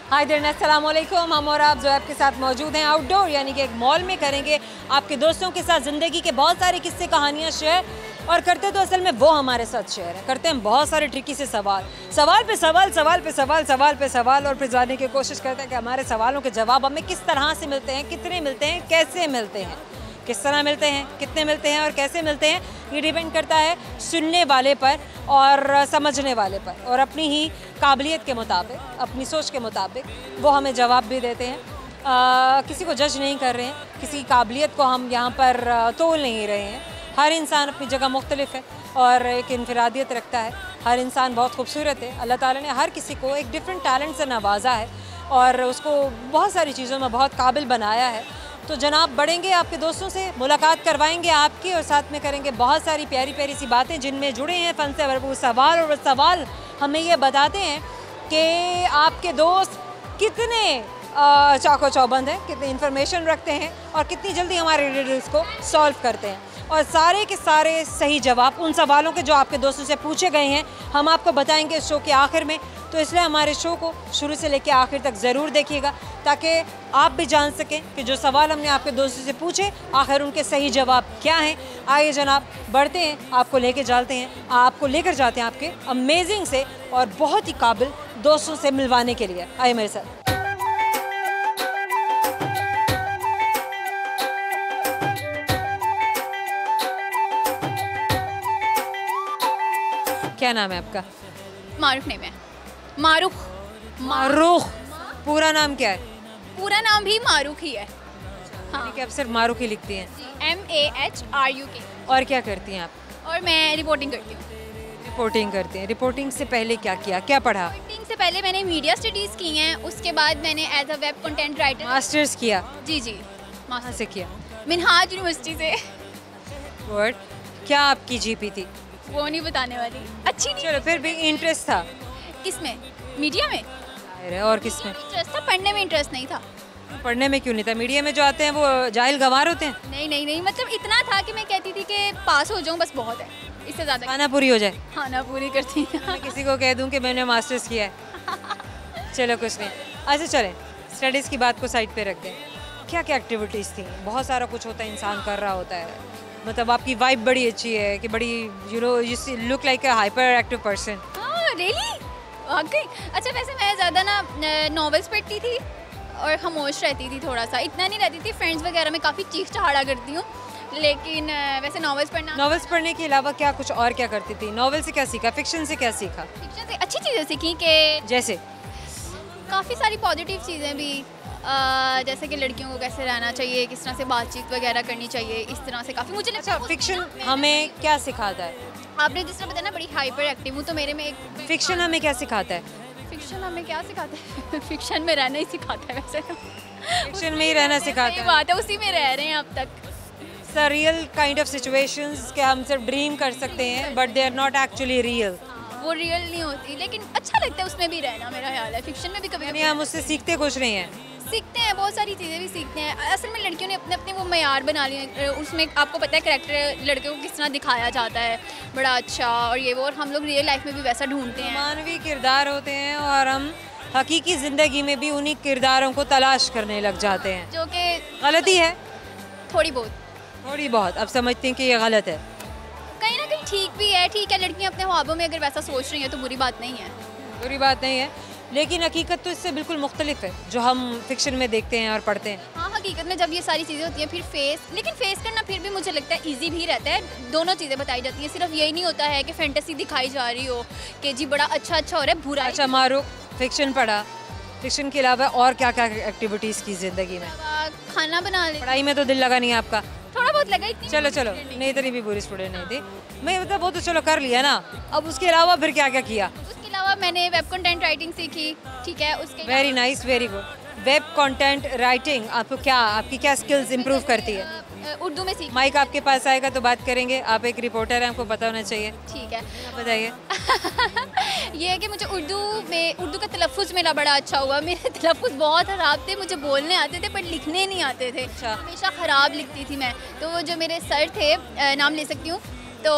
Hi there, अस्सलाम वालेकुम। हम और आप जो आपके साथ मौजूद हैं आउटडोर, यानी कि एक मॉल में करेंगे आपके दोस्तों के साथ ज़िंदगी के बहुत सारे किस्से कहानियाँ शेयर। और करते तो असल में वो हमारे साथ शेयर है, करते हैं बहुत सारे ट्रिकी से सवाल पे सवाल, सवाल पे सवाल, सवाल पे सवाल, और फिर जानने की कोशिश करते हैं कि हमारे सवालों के जवाब हमें किस तरह से मिलते हैं, कितने मिलते हैं, कैसे मिलते हैं, किस तरह मिलते हैं, कितने मिलते हैं और कैसे मिलते हैं। ये डिपेंड करता है सुनने वाले पर और समझने वाले पर, और अपनी ही काबिलियत के मुताबिक, अपनी सोच के मुताबिक वो हमें जवाब भी देते हैं। किसी को जज नहीं कर रहे हैं, किसी की काबिलियत को हम यहाँ पर तोल नहीं रहे हैं। हर इंसान अपनी जगह मुख्तलिफ है और एक इनफरादियत रखता है। हर इंसान बहुत खूबसूरत है। अल्लाह ताला ने हर किसी को एक डिफरेंट टैलेंट से नवाजा है और उसको बहुत सारी चीज़ों में बहुत काबिल बनाया है। तो जनाब बढ़ेंगे आपके दोस्तों से, मुलाकात करवाएंगे आपकी, और साथ में करेंगे बहुत सारी प्यारी प्यारी सी बातें जिनमें जुड़े हैं फ़न से भरपूर सवाल। और सवाल हमें ये बताते हैं कि आपके दोस्त कितने चाको चौबंद हैं, कितनी इन्फॉर्मेशन रखते हैं और कितनी जल्दी हमारे रिडल्स को सॉल्व करते हैं। और सारे के सारे सही जवाब उन सवालों के जो आपके दोस्तों से पूछे गए हैं हम आपको बताएंगे शो के आखिर में। तो इसलिए हमारे शो को शुरू से लेकर आखिर तक ज़रूर देखिएगा ताकि आप भी जान सकें कि जो सवाल हमने आपके दोस्तों से पूछे आखिर उनके सही जवाब क्या हैं। आइए जनाब बढ़ते हैं, आपको लेकर जाते हैं आपके अमेजिंग से और बहुत ही काबिल दोस्तों से मिलवाने के लिए। आइए मेरे साथ। क्या नाम है आपका? मारूफ नेम है। मारूफ। मारूख। पूरा नाम क्या है? पूरा नाम भी मारूफ ही है। हाँ। ठीक है, आप सिर्फ मारूख ही लिखती हैं? MAHRUK। और क्या करती हैं आप? और मैं रिपोर्टिंग करती हूँ। रिपोर्टिंग करती हैं। रिपोर्टिंग से पहले क्या किया, क्या पढ़ा? रिपोर्टिंग से पहले मैंने मीडिया स्टडीज़ की हैं, उसके बाद मैंने as a web content writer masters किया? जी कहाँ से किया? मिनहाज यूनिवर्सिटी से। वर्ड। क्या आपकी जीपी थी? वो नहीं बताने वाली, अच्छी नहीं। चलो फिर भी इंटरेस्ट था? किसमें? मीडिया में और किसमें? इंटरेस्ट था, पढ़ने में इंटरेस्ट नहीं था। पढ़ने में क्यों नहीं था? मीडिया में जो आते हैं वो जाहिल गंवार होते हैं? नहीं, मतलब इतना था कि मैं कहती थी कि पास हो जाऊँ बस बहुत है, इससे ज़्यादा खाना पूरी हो जाए। खाना पूरी करती मैं किसी को कह दूं कि मैंने मास्टर्स किया है। चलो कुछ नहीं, अच्छा चलें स्टडीज़ की बात को साइड पे रख दें। क्या क्या एक्टिविटीज़ थी? बहुत सारा कुछ होता है, इंसान कर रहा होता है। मतलब आपकी वाइब बड़ी अच्छी है कि बड़ी you look like a hyper active person. Really? वाकई? अच्छा वैसे मैं ज़्यादा ना नॉवेल्स पढ़ती थी और खामोश रहती थी, थोड़ा सा, इतना नहीं रहती थी। फ्रेंड्स वगैरह में काफ़ी चीख चहाड़ा करती हूँ, लेकिन वैसे नॉवेल्स पढ़ने के अलावा क्या कुछ और क्या करती थी? नॉवेल से क्या सीखा, फिक्शन से क्या सीखा? फिक्शन से अच्छी चीज़ें सीखी कि जैसे काफ़ी सारी पॉजिटिव चीज़ें भी, जैसे कि लड़कियों को कैसे रहना चाहिए, किस तरह से बातचीत वगैरह करनी चाहिए, इस तरह से काफ़ी मुझे लगता है। फिक्शन हमें क्या सिखाता है? आपने जिस तरह बताया ना बड़ी हाइपर एक्टिव हूँ, तो मेरे में एक फिक्शन हमें क्या सिखाता है? फिक्शन हमें क्या सिखाता है? फिक्शन में रहना ही सिखाता है वैसे। फिक्शन में ही रहना सिखाता है। बात है, उसी में रह रहे हैं अब तक। रियल काइंड ऑफ सिचुएशंस के हम सिर्फ ड्रीम कर सकते हैं but they are not actually real. वो रियल नहीं होती, लेकिन अच्छा लगता है उसमें भी रहना, मेरा ख्याल है। फिक्शन में भी कभी हम उससे सीखते कुछ नहीं है। सीखते हैं, बहुत सारी चीज़ें भी सीखते हैं। असल में लड़कियों ने अपने अपने वो मयार बना लिए, उसमें आपको पता है करैक्टर लड़के को किस तरह दिखाया जाता है, बड़ा अच्छा और ये वो, और हम लोग रियल लाइफ में भी वैसा ढूंढते हैं। मानवीय किरदार होते हैं और हम हकीकी ज़िंदगी में भी उन्हीं किरदारों को तलाश करने लग जाते हैं, जो कि गलती है। थोड़ी बहुत अब समझते हैं कि ये गलत है। कहीं ना कहीं ठीक भी है। ठीक है, लड़कियाँ अपने ख्वाबों में अगर वैसा सोच रही हैं तो बुरी बात नहीं है। बुरी बात नहीं है, लेकिन हकीकत तो इससे बिल्कुल मुख्तलिफ है जो हम फिक्शन में देखते हैं और पढ़ते हैं। हाँ, हकीकत में जब ये सारी चीज़ें होती हैं फिर फेस करना फिर भी मुझे लगता है ईजी भी रहता है। दोनों चीज़ें बताई जाती हैं, सिर्फ यही नहीं होता है कि फैंटेसी दिखाई जा रही हो कि जी बड़ा अच्छा हो रहा है, बुरा। अच्छा मारूफ, फिक्शन पढ़ा, फिक्शन के अलावा और क्या क्या एक्टिविटीज़ की ज़िंदगी में? खाना बना ले। पढ़ाई में तो दिल लगा नहीं है आपका? थोड़ा बहुत लगा। चलो नहीं, इतनी भी बुरी स्टूडेंट नहीं थी मैं, मतलब वो तो चलो कर लिया ना। अब उसके अलावा फिर क्या क्या किया? उसके अलावा मैंने वेब कंटेंट राइटिंग सीखी। ठीक है, उसके very nice, very good. Web content writing आपकी क्या स्किल्स इंप्रूव करती है? उर्दू में सीखी। माइक आपके पास आएगा तो बात करेंगे, आप एक रिपोर्टर हैं, आपको पता होना चाहिए। ठीक है, बताइए। ये है कि मुझे उर्दू का तलफ़ुज़ मेरा बड़ा अच्छा हुआ। मेरे तलफ़ुज़ बहुत ख़राब थे, मुझे बोलने आते थे पर लिखने नहीं आते थे। अच्छा। हमेशा ख़राब लिखती थी मैं। तो वो जो मेरे सर थे, नाम ले सकती हूँ, तो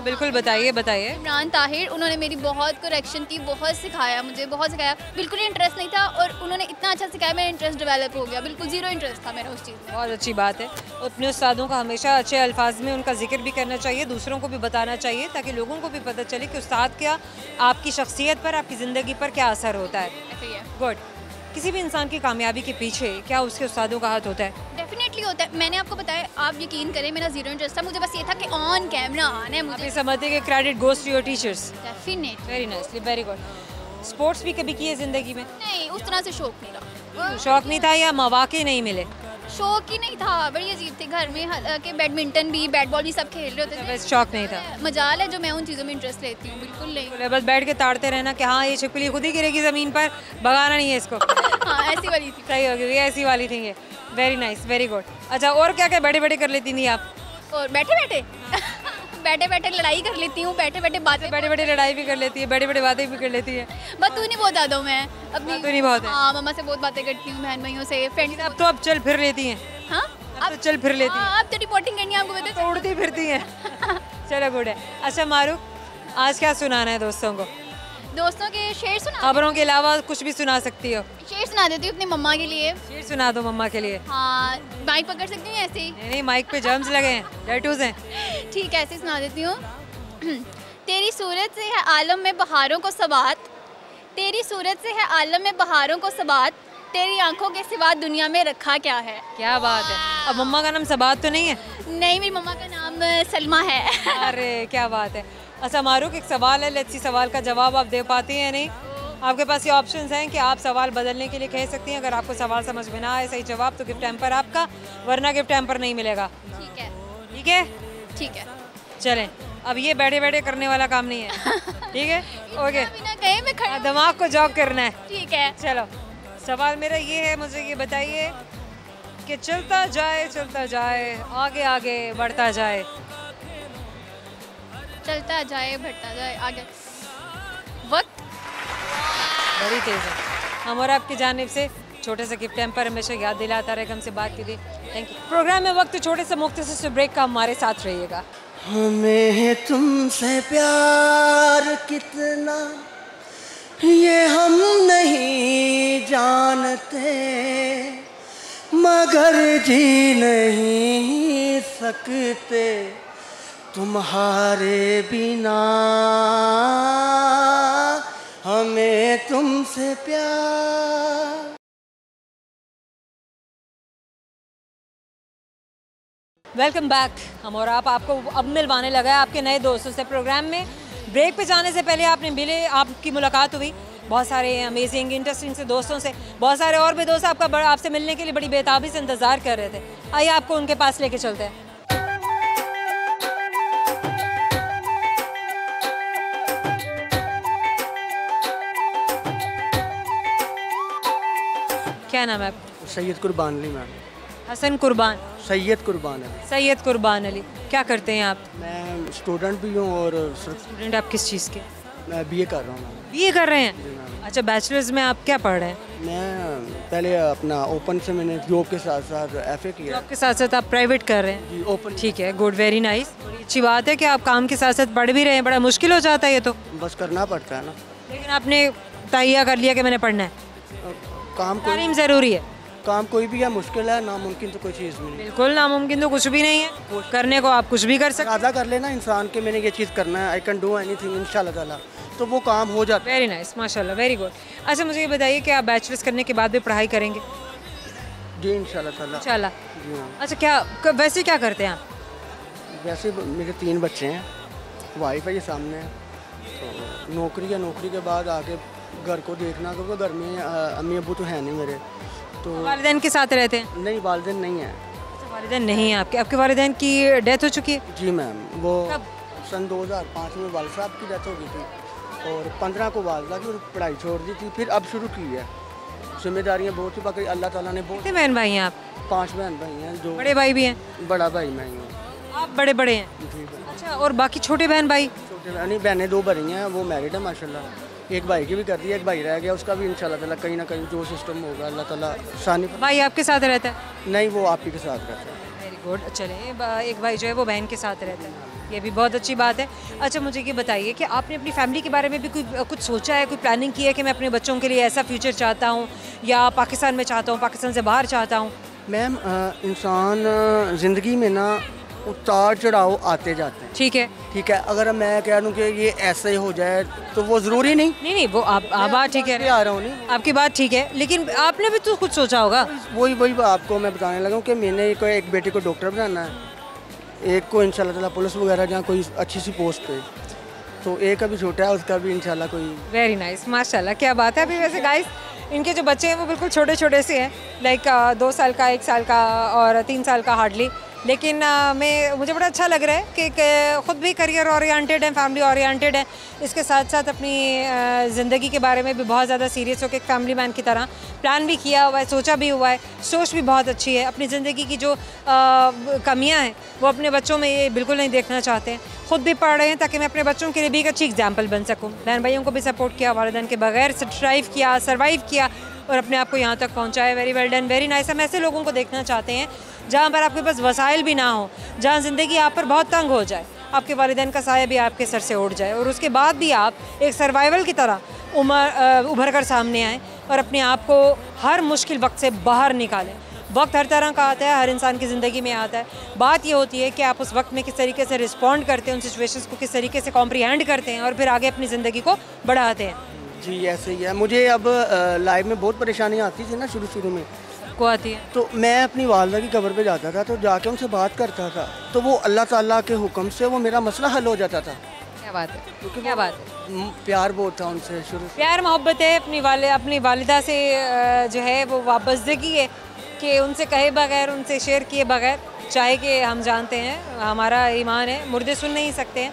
बिल्कुल बताइए बताइए। इमरान ताहिर, उन्होंने मेरी बहुत करेक्शन की, बहुत सिखाया, मुझे बहुत सिखाया। बिल्कुल ही इंटरेस्ट नहीं था और उन्होंने इतना अच्छा सिखाया, मेरा इंटरेस्ट डेवलप हो गया। बिल्कुल ज़ीरो इंटरेस्ट था मेरा उस चीज़ में। बहुत अच्छी बात है। अपने उस्तादों का हमेशा अच्छे अल्फाज में उनका जिक्र भी करना चाहिए, दूसरों को भी बताना चाहिए, ताकि लोगों को भी पता चले कि उस्ताद क्या आपकी शख्सियत पर, आपकी ज़िंदगी पर क्या असर होता है। ऐसे ही है। गुड। किसी भी इंसान की कामयाबी के पीछे क्या उसके उस्तादों का हाथ होता है? डेफिनेटली होता है। मैंने आपको बताया, आप यकीन करें, मेरा ज़ीरो इंटरेस्ट था। मुझे बस ये था कि ऑन कैमरा आना है आप मुझे। ये समझते हैं कि credit goes to your teachers. Definite very nicely, very good. Sports भी कभी किए ज़िंदगी में? नहीं, उस तरह से शौक नहीं रहा। शौक नहीं था या मौके नहीं मिले? शौक ही नहीं था, बड़ी अजीब थी। घर में के बैडमिंटन भी, बैट बॉल भी सब खेल रहे होते थे। बस शौक नहीं था। मजाल है जो मैं उन चीज़ों में इंटरेस्ट लेती हूँ। बिल्कुल नहीं। बस बैठ के ताड़ते रहना कि हाँ ये छिपकली खुद ही गिरेगी ज़मीन पर, भगाना नहीं है इसको। हाँ, ऐसी वाली थी। सही होगी, ये ऐसी वाली थी ये। Very nice, very good. अच्छा, और क्या क्या बैठे बैठे कर लेती थी आप? और बैठे बैठे बैठे बैठे लड़ाई कर लेती हूँ, बैठे बैठे बातें। बैठे बैठे लड़ाई भी कर लेती है, बैठे बैठे बातें भी कर लेती है। बस तू नहीं बहुत ज़्यादा हूँ मैं अपनी। तू नहीं बहुत है। हाँ, मम्मा से बहुत बातें करती हूँ, बहन भाइयों से, फ्रेंड। अब तो अब चल फिर लेती हैं। हाँ, अब तो चल फिर लेती हैं। हाँ, अब तो रिपोर्टिंग करनी है आपको, पता तो उड़ती फिरती हैं। चलो गुड है। अच्छा मारूक, आज क्या सुनाना है दोस्तों को? दोस्तों के शेर सुना। खबरों के अलावा कुछ भी सुना सकती हो। शेर सुना देती हूँ अपनी मम्मा के लिए। शेर सुना दो मम्मा के लिए। हाँ, माइक पकड़ सकती हूँ ऐसे ही? नहीं नहीं, माइक पे जर्म्स लगे हैं, डर्टूज हैं। ठीक है, ऐसे ही सुना देती हूँ। तेरी सूरत से है आलम में बहारों को सबात, तेरी सूरत से है आलम में बहारों को सबात, तेरी आंखों के सिवा दुनिया में रखा क्या है। क्या बात है। अब मम्मा का नाम सबात तो नहीं है? नहीं, मेरी मम्मा का नाम सलमा है। अरे क्या बात है। अच्छा मारूक, एक सवाल है, लेट्स सी सवाल का जवाब आप दे पाती हैं या नहीं? आपके पास ये ऑप्शंस हैं कि आप सवाल बदलने के लिए कह सकती हैं। अगर आपको सवाल समझ में ना आए सही जवाब तो गिफ्ट हैम्पर आपका, वरना गिफ्ट हैम्पर नहीं मिलेगा। ठीक है। ठीक है? ठीक है। चलें, अब ये बैठे बैठे करने वाला काम नहीं है। ठीक है, ओके। बिना कहे मैं खड़ी। दिमाग को जॉग करना है। ठीक है। चलो, सवाल मेरा ये है, मुझे ये बताइए कि चलता जाए आगे आगे बढ़ता जाए। चलता जाए बढ़ता जाए आगे, वक्त। बड़ी तेज है। हम और आपकी जानिब से छोटे से गिफ्ट हैम्पर हमेशा याद दिलाता रहेगा, हमसे बात की थी। Thank you. प्रोग्राम में वक्त छोटे से मुख्तसर से ब्रेक का, हमारे साथ रहिएगा। हमें तुमसे प्यार कितना ये हम नहीं जानते, मगर जी नहीं सकते तुम्हारे बिना, हमें तुमसे प्यार। Welcome back. हम और आप आपको अब मिलवाने लगा है आपके नए दोस्तों से। प्रोग्राम में ब्रेक पे जाने से पहले आपकी मुलाकात हुई बहुत सारे अमेजिंग इंटरेस्टिंग से दोस्तों से। बहुत सारे और भी दोस्त आपसे मिलने के लिए बड़ी बेताबी से इंतज़ार कर रहे थे। आइए आपको उनके पास लेके चलते हैं। क्या नाम है आपका? सैयद कुर्बान अली मैम। हसन कुर्बान। सैयद कुर्बान अली। सैयद कुर्बान अली। क्या करते हैं आप? मैं स्टूडेंट भी हूँ और स्टूडेंट आप किस चीज़ के? मैं बीए कर रहा हूँ। बीए कर रहे हैं? जी मैम। अच्छा, बैचलर्स में आप क्या पढ़ रहे हैं? मैं पहले अपना ओपन से मैंने जॉब के साथ साथ एफए किया। जॉब के साथ साथ आप प्राइवेट कर रहे हैं? जी, ओपन। ठीक है, गुड, वेरी नाइस। बड़ी अच्छी बात है कि आप काम के साथ साथ पढ़ भी रहे हैं। बड़ा मुश्किल हो जाता है ये तो। बस करना पड़ता है ना। लेकिन आपने तैयार कर लिया कि मैंने पढ़ना है। काम तालीम ज़रूरी है। काम कोई भी है, मुश्किल है, नामुमकिन तो कोई चीज़ भी नहीं। बिल्कुल, नामुमकिन तो कुछ भी नहीं है। करने को आप कुछ भी कर सकते। इरादा कर लेना इंसान के मैंने ये चीज़ करना है, आई कैन डू एनीथिंग इंशाल्लाह ताला, तो वो काम हो जाता है। वेरी नाइस, माशाल्लाह, वेरी गुड। अच्छा मुझे ये बताइए कि आप बैचलर्स करने के बाद भी पढ़ाई करेंगे? जी इंशाल्लाह ताला। इंशाल्लाह। जी हाँ। अच्छा, वैसे क्या करते हैं आप? वैसे मेरे 3 बच्चे हैं, वाइफ है ये सामने है, तो नौकरी है, नौकरी के बाद आके घर को देखना, क्योंकि घर में अम्मी अबू तो है नहीं मेरे, तो वालिदैन के साथ रहते हैं? नहीं, वालिदैन नहीं है। अच्छा, वालिदैन नहीं है आपके वालिदैन की डेथ हो चुकी है? जी मैम, वो कब? सन 2005 में वालिद साहब की डेथ हो गई थी और 15 को वालिदा की पढ़ाई छोड़ दी थी, फिर अब शुरू की है। जिम्मेदारियाँ बहुत ही, बाकी अल्लाह ताला ने बहुत। कितने बहन भाई हैं आप? 5 बहन भाई हैं। जो बड़े भाई भी हैं? बड़ा भाई मैं ही हूँ। आप बड़े हैं? जी मैम। अच्छा, और बाकी छोटे बहन भाई? छोटे नहीं, बहनें 2 बड़ी हैं, वो मैरिड है माशाल्लाह। एक भाई की भी कर दी है, एक भाई रह गया, उसका भी इंशाल्लाह ताला कहीं ना कहीं जो सिस्टम होगा अल्लाह ताला सानी। भाई आपके साथ रहता है? नहीं, वो आप ही के साथ रहता है। गुड, चलें। एक भाई जो है वो बहन के साथ रहता है, ये भी बहुत अच्छी बात है। अच्छा, मुझे ये बताइए कि आपने अपनी फैमिली के बारे में भी कुछ सोचा है, कोई प्लानिंग की है कि मैं अपने बच्चों के लिए ऐसा फ्यूचर चाहता हूँ या पाकिस्तान में चाहता हूँ, पाकिस्तान से बाहर चाहता हूँ? मैम इंसान ज़िंदगी में ना उतार चढ़ाव आते जाते हैं, ठीक है, ठीक है। अगर मैं कह दूँ कि ये ऐसे ही हो जाए तो वो ज़रूरी नहीं। नहीं, वो आप बात ठीक है, आ रहा हूँ नहीं, आपकी बात ठीक है, लेकिन आपने भी तो कुछ सोचा होगा। वही आपको मैं बताने लगा हूँ कि मैंने कोई एक बेटे को डॉक्टर बनाना है, एक को इंशाल्लाह ताला पुलिस वगैरह जहाँ कोई अच्छी सी पोस्ट पे, तो एक अभी छोटा है, उसका भी इंशाल्लाह कोई। वेरी नाइस, माशाल्लाह, क्या बात है। अभी वैसे गाइस इनके जो बच्चे हैं वो बिल्कुल छोटे छोटे से हैं, लाइक 2 साल का, 1 साल का और 3 साल का हार्डली, लेकिन मुझे बड़ा अच्छा लग रहा है कि ख़ुद भी करियर ओरिएंटेड है, फैमिली ओरिएंटेड है, इसके साथ साथ अपनी ज़िंदगी के बारे में भी बहुत ज़्यादा सीरियस होकर एक फैमिली मैन की तरह प्लान भी किया हुआ है, सोचा भी हुआ है, सोच भी बहुत अच्छी है। अपनी ज़िंदगी की जो कमियां हैं वो अपने बच्चों में ये बिल्कुल नहीं देखना चाहते हैं। ख़ुद भी पढ़ रहे हैं ताकि मैं अपने बच्चों के लिए भी एक अच्छी एग्जाम्पल बन सकूँ। बहन भाइयों को भी सपोर्ट किया, वालिदैन के बगैर स्ट्राइव किया, सर्वाइव किया और अपने आप को यहाँ तक पहुँचाया। Very well done, very nice. हम ऐसे लोगों को देखना चाहते हैं जहाँ पर आपके पास वसाइल भी ना हो, जहाँ ज़िंदगी आप पर बहुत तंग हो जाए, आपके वालिदैन का साया भी आपके सर से उड़ जाए और उसके बाद भी आप एक सर्वाइवल की तरह उभर कर सामने आएँ और अपने आप को हर मुश्किल वक्त से बाहर निकालें। वक्त हर तरह का आता है, हर इंसान की ज़िंदगी में आता है। बात ये होती है कि आप उस वक्त में किस तरीके से रिस्पॉन्ड करते हैं, उन सिचुएशंस को किस तरीके से कॉम्प्रिहेंड करते हैं और फिर आगे अपनी ज़िंदगी को बढ़ाते हैं। जी ऐसे ही है। मुझे अब लाइफ में बहुत परेशानियाँ आती थी ना शुरू में, को आती है, तो मैं अपनी वालदा की कब्र पे जाता था, तो जाके उनसे बात करता था, तो वो अल्लाह ताला के हुक्म से वो मेरा मसला हल हो जाता था। क्या बात है, क्योंकि क्या बात है, प्यार बहुत था उनसे शुरू से। प्यार मोहब्बत है, अपनी वालिदा से जो है वो वाबस्तगी है कि उनसे कहे बगैर, उनसे शेयर किए बगैर, चाहे कि हम जानते हैं हमारा ईमान है, मुर्दे सुन नहीं सकते हैं,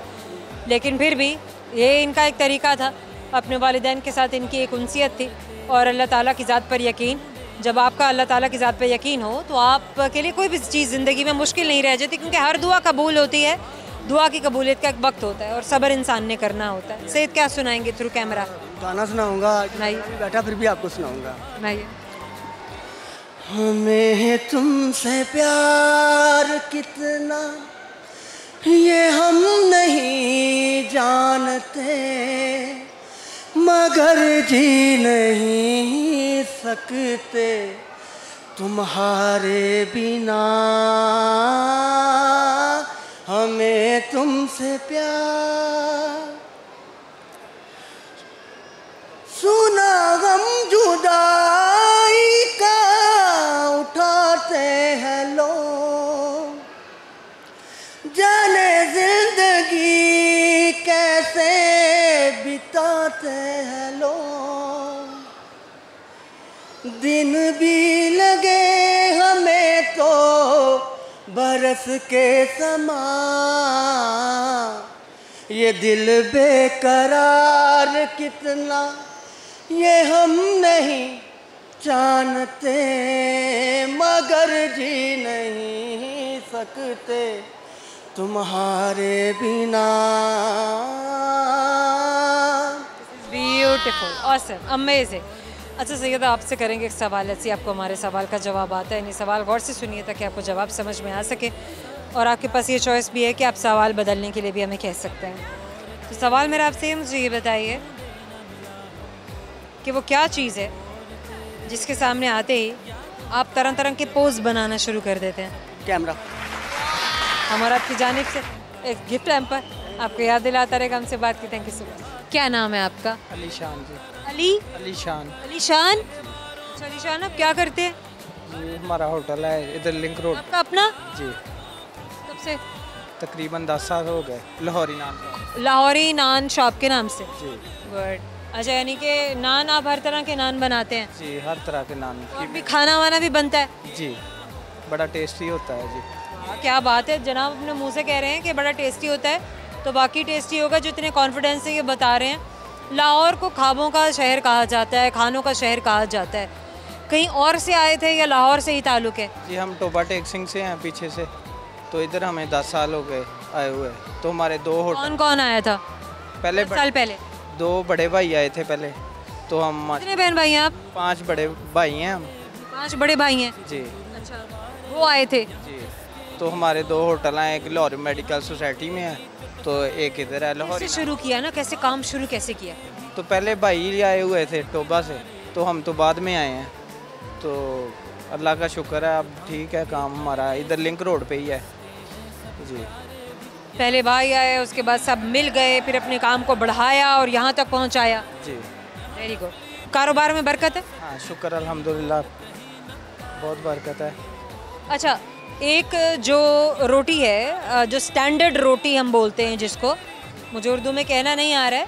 लेकिन फिर भी ये इनका एक तरीका था। अपने वालिदैन के साथ इनकी एक उनसियत थी और अल्लाह ताला की ज़ात पर यकीन। जब आपका अल्लाह ताला की ज़ात पर यकीन हो तो आपके लिए कोई भी चीज़ ज़िंदगी में मुश्किल नहीं रह जाती, क्योंकि हर दुआ कबूल होती है। दुआ की कबूलियत का एक वक्त होता है और सब्र इंसान ने करना होता है। सैयद क्या सुनाएंगे थ्रू कैमरा? गाना सुनाऊंगा, नहीं बैठा फिर भी आपको सुनाऊंगा। नहीं, हमें तुमसे प्यार कितना ये हम नहीं जानते, मगर जी नहीं सकते तुम्हारे बिना। हमें तुमसे प्यार, सुना गम जुदाई का उठाते हैं लोग, जाने जिंदगी कैसे बिताते हैं लोग। दिन भी लगे हमें तो बरस के समा, ये दिल बेकरार कितना ये हम नहीं जानते, मगर जी नहीं सकते तुम्हारे बिना। Beautiful, awesome, amazing. अच्छा सैयदा, आपसे करेंगे एक सवाल, ऐसे आपको हमारे सवाल का जवाब आता है नहीं। सवाल गौर से सुनिए ताकि आपको जवाब समझ में आ सके, और आपके पास ये चॉइस भी है कि आप सवाल बदलने के लिए भी हमें कह सकते हैं। तो सवाल मेरा आपसे, मुझे ये बताइए कि वो क्या चीज़ है जिसके सामने आते ही आप तरह तरह के पोज बनाना शुरू कर देते हैं? कैमरा। हमारा आपकी जानिब से एक गिफ्ट हैम्पर आपको याद दिलाता रहेगा हमसे बात की। Thank you so much. क्या नाम है आपका? अलीशान जी। अलीशान। अलीशान, अच्छा अलीशान, आप क्या करते हैं? जी हमारा होटल है इधर लिंक रोड। आपका अपना? जी। कब से? तकरीबन 10 साल हो गए। लाहौरी नान। लाहौरी नान शॉप के नाम से? जी। गुड। अच्छा, यानी कि नान आप हर तरह के नान बनाते हैं? जी हर तरह के नान। और भी खाना वाना भी बनता है? जी बड़ा टेस्टी होता है जी। क्या बात है जनाब, अपने मुंह से कह रहे हैं कि बड़ा टेस्टी होता है, तो बाकी टेस्टी होगा जो इतने कॉन्फिडेंस से ये बता रहे हैं। लाहौर को ख्वाबों का शहर कहा जाता है, खानों का शहर कहा जाता है। कहीं और से आए थे या लाहौर से ही ताल्लुक़ है? जी हम टोबा टेक सिंह से हैं पीछे से, तो इधर हमें 10 साल हो गए आए हुए। तो हमारे 2 होटल। कौन कौन आया था पहले? 10 साल पहले 2 बड़े भाई आए थे पहले, तो हम कितने बहन भाई हैं आप? 5 बड़े भाई हैं हम। 5 बड़े भाई हैं? जी। अच्छा, वो आए थे? जी। तो हमारे 2 होटल हैं, एक लाहौर मेडिकल सोसाइटी में है तो एक इधर है लाहौर। कैसे शुरू किया ना, कैसे काम शुरू कैसे किया? तो पहले भाई आए हुए थे टोबा से, तो हम तो बाद में आए हैं। तो अल्लाह का शुक्र है, अब ठीक है काम हमारा, इधर लिंक रोड पे ही है जी। पहले भाई आए, उसके बाद सब मिल गए, फिर अपने काम को बढ़ाया और यहाँ तक पहुँचाया। जी वेरी गुड। कारोबार में बरकत है? हाँ शुक्र अल्हम्दुलिल्लाह, बहुत बरकत है। अच्छा, एक जो रोटी है, जो स्टैंडर्ड रोटी हम बोलते हैं जिसको, मुझे उर्दू में कहना नहीं आ रहा है,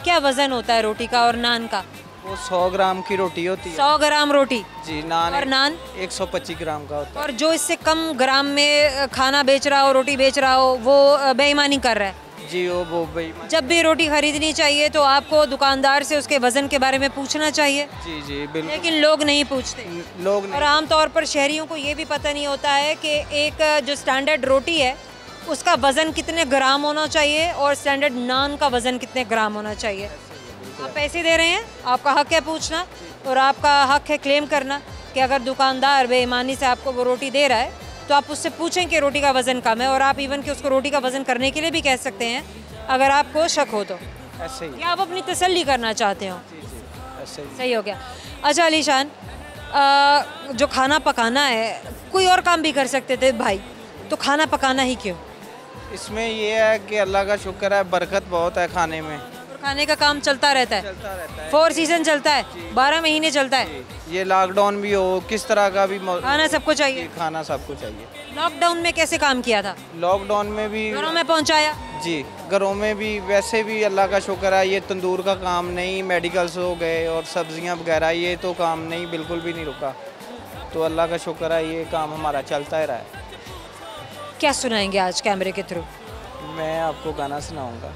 क्या वज़न होता है रोटी का और नान का? वो 100 ग्राम की रोटी होती है। 100 ग्राम रोटी जी। नान और नान 125 ग्राम का होता है। और जो इससे कम ग्राम में खाना बेच रहा हो, रोटी बेच रहा हो, वो बेईमानी कर रहा है जी। वो बेईमान। जब भी रोटी खरीदनी चाहिए तो आपको दुकानदार से उसके वज़न के बारे में पूछना चाहिए। जी जी बिल्कुल। लेकिन लोग नहीं पूछते। लोग नहीं। और आमतौर पर शहरियों को ये भी पता नहीं होता है कि एक जो स्टैंडर्ड रोटी है उसका वज़न कितने ग्राम होना चाहिए और स्टैंडर्ड नान का वज़न कितने ग्राम होना चाहिए। आप पैसे दे रहे हैं, आपका हक है पूछना और आपका हक है क्लेम करना कि अगर दुकानदार बेईमानी से आपको वो रोटी दे रहा है तो आप उससे पूछें कि रोटी का वज़न कम है, और आप इवन कि उसको रोटी का वज़न करने के लिए भी कह सकते हैं अगर आपको शक हो तो। ऐसे ही। या आप अपनी तसल्ली करना चाहते हो। जी जी ऐसे ही। सही हो गया। अच्छा अलीशान, जो खाना पकाना है, कोई और काम भी कर सकते थे भाई, तो खाना पकाना ही क्यों? इसमें ये है कि अल्लाह का शुक्र है, बरकत बहुत है खाने में। और खाने का काम चलता रहता है, चलता रहता है। 4 सीजन चलता है, 12 महीने चलता है। ये लॉकडाउन भी हो, किस तरह का भी खाना सबको चाहिए। खाना सबको चाहिए। लॉकडाउन में कैसे काम किया था? लॉकडाउन में भी घरों में पहुंचाया? जी, घरों में भी। वैसे भी अल्लाह का शुक्र है, ये तंदूर का काम नहीं, मेडिकल्स हो गए और सब्जियां वगैरह, ये तो काम नहीं, बिल्कुल भी नहीं रुका। तो अल्लाह का शुक्र है, ये काम हमारा चलता ही रहा है। क्या सुनाएंगे आज कैमरे के थ्रू? मैं आपको गाना सुनाऊंगा।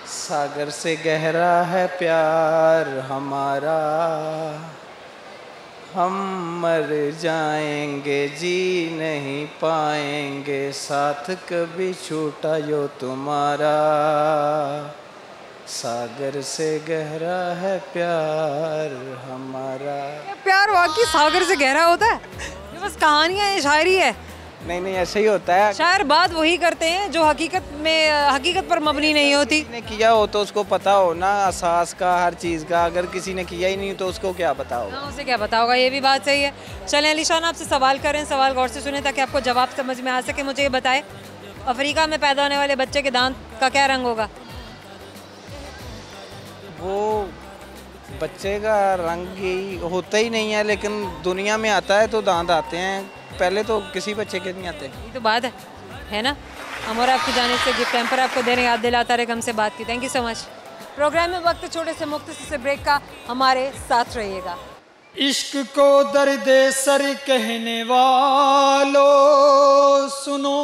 सागर से गहरा है प्यार हमारा, हम मर जाएंगे जी नहीं पाएंगे, साथ कभी छूटा यो तुम्हारा। सागर से गहरा है प्यार हमारा। प्यार वाकई सागर से गहरा होता है? ये बस कहानियाँ हैं, शायरी है? नहीं ऐसे ही होता है। शायर बात वही करते हैं जो हकीकत पर मबनी नहीं होती। किसी ने किया हो तो उसको पता हो ना, एहसास का, हर चीज़ का। अगर किसी ने किया ही नहीं तो उसको क्या पता होगा। हाँ, उसे क्या पता होगा, ये भी बात सही है। चलें अलीशान, आपसे सवाल करें, सवाल गौर से सुने ताकि आपको जवाब समझ में आ सके। मुझे ये बताएं, अफ्रीका में पैदा होने वाले बच्चे के दांत का क्या रंग होगा? वो बच्चे का रंग ही होता ही नहीं है, लेकिन दुनिया में आता है तो दांत आते हैं। पहले तो किसी बच्चे के नहीं आते। ये तो बात है ना। हम और आपकी जानिब से गिफ्ट हैम्पर आपको देने, याद दिलाता रहे हमसे बात की। Thank you so much. Program में वक्त छोटे से मुख्तसर से ब्रेक का, हमारे साथ रहिएगा। इश्क को दर्दे सर कहने वालों सुनो,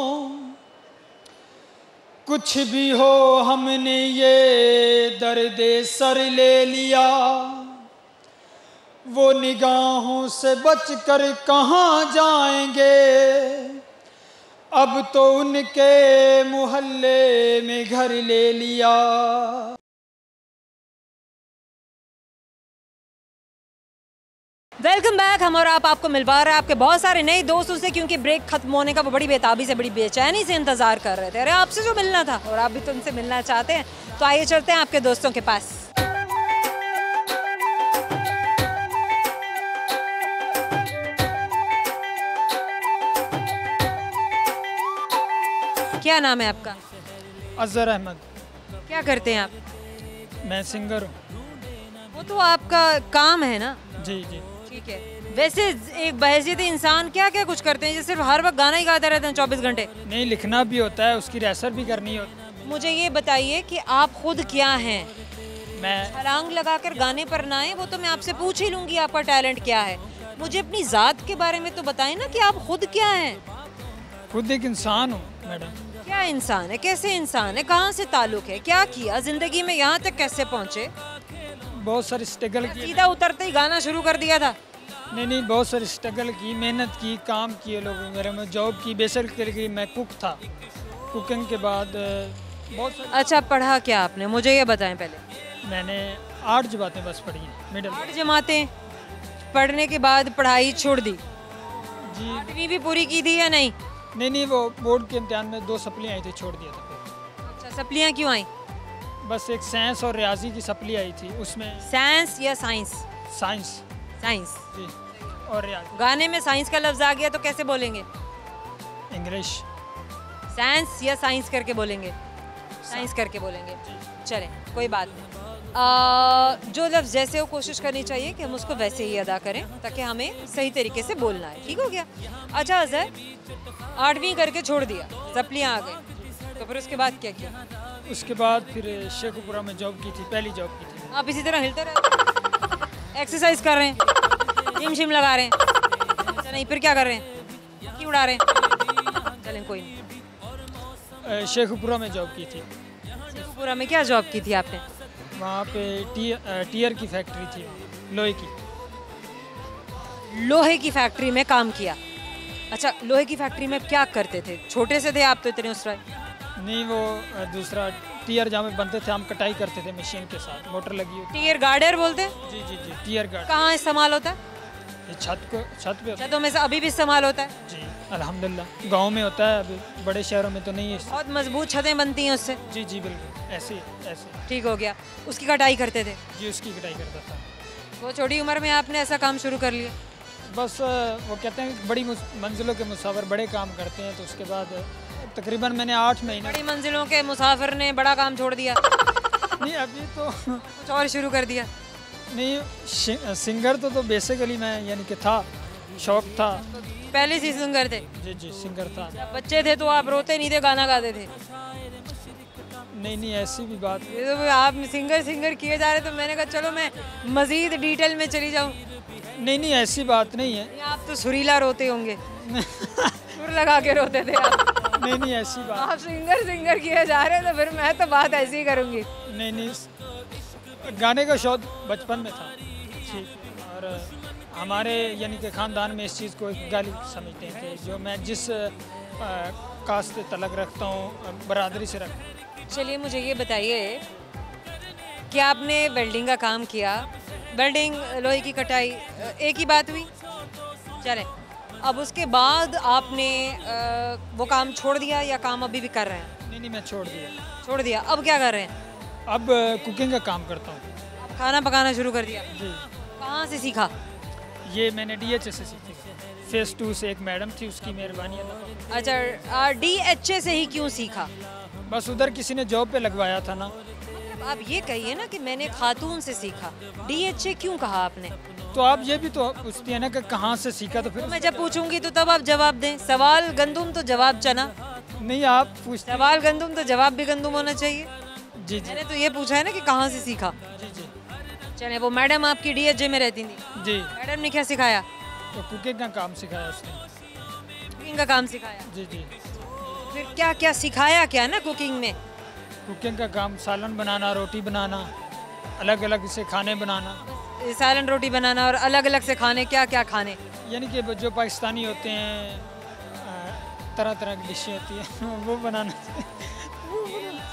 कुछ भी हो हमने ये दर्दे सर ले लिया। वो निगाहों से बचकर कहाँ जाएंगे, अब तो उनके मोहल्ले में घर ले लिया। Welcome back. हम और आपको मिलवा रहे हैं आपके बहुत सारे नए दोस्तों से, क्योंकि ब्रेक खत्म होने का वो बड़ी बेताबी से, बड़ी बेचैनी से इंतजार कर रहे थे। अरे आपसे जो मिलना था और आप भी तो उनसे मिलना चाहते हैं, तो आइए चलते हैं आपके दोस्तों के पास। क्या नाम है आपका? अजहर अहमद। क्या करते हैं आप? मैं सिंगर हूँ। वो तो आपका काम है ना। जी जी ठीक है। वैसे एक बहैसियत इंसान क्या क्या कुछ करते हैं, जैसे सिर्फ हर वक्त गाना ही गाते रहते हैं 24 घंटे? नहीं, लिखना भी होता है, उसकी रिहर्सल भी करनी होती है। मुझे ये बताइए कि आप खुद क्या हैं? मैं छलांग लगाकर गाने पर ना आए, वो तो मैं आपसे पूछ ही लूँगी आपका टैलेंट क्या है। मुझे अपनी ज़ात के बारे में तो बताएं ना कि आप खुद क्या हैं। खुद एक इंसान हूँ मैडम। क्या इंसान है, कैसे इंसान है, कहाँ से ताल्लुक है, क्या किया ज़िंदगी में, यहाँ तक कैसे पहुँचे? बहुत सारी स्ट्रगल की। सीधा उतरते ही गाना शुरू कर दिया था? नहीं, बहुत सारी स्ट्रगल की, मेहनत की, काम किए लोगों मेरे में, जॉब की। बेसिकली मैं कुक था। कुकिंग के बाद बहुत सारी। अच्छा, पढ़ा क्या आपने, मुझे ये बताएं पहले। मैंने 8 जमातें बस पढ़ी हैं, मिडिल। 8 जमातें पढ़ने के बाद पढ़ाई छोड़ दी? जी 8वीं भी पूरी की थी या नहीं? नहीं, वो बोर्ड के इम्तिहान में 2 सप्ली आई थी, छोड़ दिया था फिर। अच्छा, सप्लियाँ क्यों आई? बस एक साइंस और रियाजी की सप्ली आई थी, उसमें साइंस या साइंस? Science science. जी और रियाजी गाने में साइंस का लफ्ज आ गया तो कैसे बोलेंगे? इंग्लिश। साइंस या साइंस करके बोलेंगे? साइंस करके बोलेंगे। चलें, कोई बात नहीं। जो लफ्ज़ जैसे हो कोशिश करनी चाहिए कि हम उसको वैसे ही अदा करें ताकि हमें सही तरीके से बोलना है। ठीक हो गया? अच्छा अज़हर, 8वीं करके छोड़ दिया, सप्लियाँ आ गई, तो फिर उसके बाद क्या किया? उसके बाद फिर शेखुपुरा में जॉब की थी, पहली जॉब की थी। आप इसी तरह हिलते रहे, एक्सरसाइज कर रहे हैं, जिम शिम लगा रहे हैं? अच्छा नहीं, फिर क्या कर रहे हैं? क्यों उड़ा रहे हैं? चलें, कोई नहीं। शेखुपुरा में जॉब की थी। शेखुपुरा में क्या जॉब की थी आपने? वहाँ पे टीयर की फैक्ट्री थी, लोहे की। लोहे की फैक्ट्री में काम किया। अच्छा, लोहे की फैक्ट्री में क्या करते थे? छोटे से थे आप तो इतने उस नहीं, वो दूसरा टीयर जहाँ में बनते थे, हम कटाई करते थे मशीन के साथ, मोटर लगी होती। टीयर गार्डर बोलते हैं? जी, टीयर गार्ड। कहाँ इस्तेमाल होता है? ये छत पे होता है। छतों में से अभी भी इस्तेमाल होता है? जी अल्हम्दुलिल्लाह, गांव में होता है, अभी बड़े शहरों में तो नहीं है। बहुत मजबूत छतें बनती हैं उससे? जी बिल्कुल, ऐसे। ठीक हो गया। उसकी कटाई करते थे? जी उसकी कटाई करता था। वो छोटी उम्र में आपने ऐसा काम शुरू कर लिया? बस वो कहते हैं बड़ी मंजिलों के मुसाफिर बड़े काम करते हैं, तो उसके बाद तकरीबन मैंने 8 महीने। बड़ी मंजिलों के मुसाफिर ने बड़ा काम छोड़ दिया? नहीं, अभी तो कुछ और शुरू कर दिया? नहीं, सिंगर तो बेसिकली मैं यानी कि था, शौक था। पहले से सिंगर थे? जी सिंगर था। जब बच्चे थे तो आप रोते नहीं थे, गाना गाते थे? नहीं, ऐसी भी बात। ये तो आप सिंगर किए जा रहे, तो मैंने कहा चलो मैं मजीद डिटेल में चली जाऊँ। नहीं, ऐसी बात नहीं है। आप तो सुरीला रोते होंगे, सुर लगा के रोते थे आप। नहीं, ऐसी बात। आप सिंगर किए जा रहे हैं, तो फिर मैं तो बात ऐसी ही करूँगी। नहीं, गाने का शौक बचपन में था जी। और हमारे यानी कि ख़ानदान में इस चीज़ को एक गाली समझते हैं कि जो मैं जिस कास्ट से तलक रखता हूँ, बरादरी से रखता हूँ। चलिए मुझे ये बताइए कि आपने वेल्डिंग का काम किया, वेल्डिंग, लोहे की कटाई, एक ही बात हुई? चलें, अब उसके बाद आपने वो काम छोड़ दिया या काम अभी भी कर रहे हैं? नहीं, मैं छोड़ दिया। अब क्या कर रहे हैं? अब कुकिंग का काम करता हूँ। अब खाना पकाना शुरू कर दिया? जी। कहाँ से सीखा? ये मैंने DHA से सीखी। फेज़ 2 से एक मैडम थी, उसकी मेहरबानी। अच्छा, DHA से ही क्यों सीखा? बस उधर किसी ने जॉब पे लगवाया था ना। मतलब आप ये कहिए ना कि मैंने खातून से सीखा, DHA क्यों कहा आपने? तो आप ये भी तो पूछती है ना कि कहाँ से सीखा, तो फिर तो मैं जब पूछूंगी तो तब आप जवाब दें। सवाल गंदुम तो जवाब चना। नहीं, आप पूछते। सवाल गंदुम तो जवाब भी गंदुम होना चाहिए। जी मैंने तो ये पूछा है ना कि कहाँ से सीखा। जी। चले, वो मैडम आपकी DHA में रहती थी? जी। मैडम ने क्या सिखाया? तो कुकिंग का काम सिखाया उसने। कुकिंग का काम सिखाया? जी। फिर क्या सिखाया क्या ना कुकिंग में? कुकिंग का काम, सालन बनाना, रोटी बनाना, अलग अलग से खाने बनाना। सालन रोटी बनाना और अलग अलग से खाने, क्या खाने? यानी कि जो पाकिस्तानी होते हैं, तरह तरह की डिशें होती हैं वो बनाना।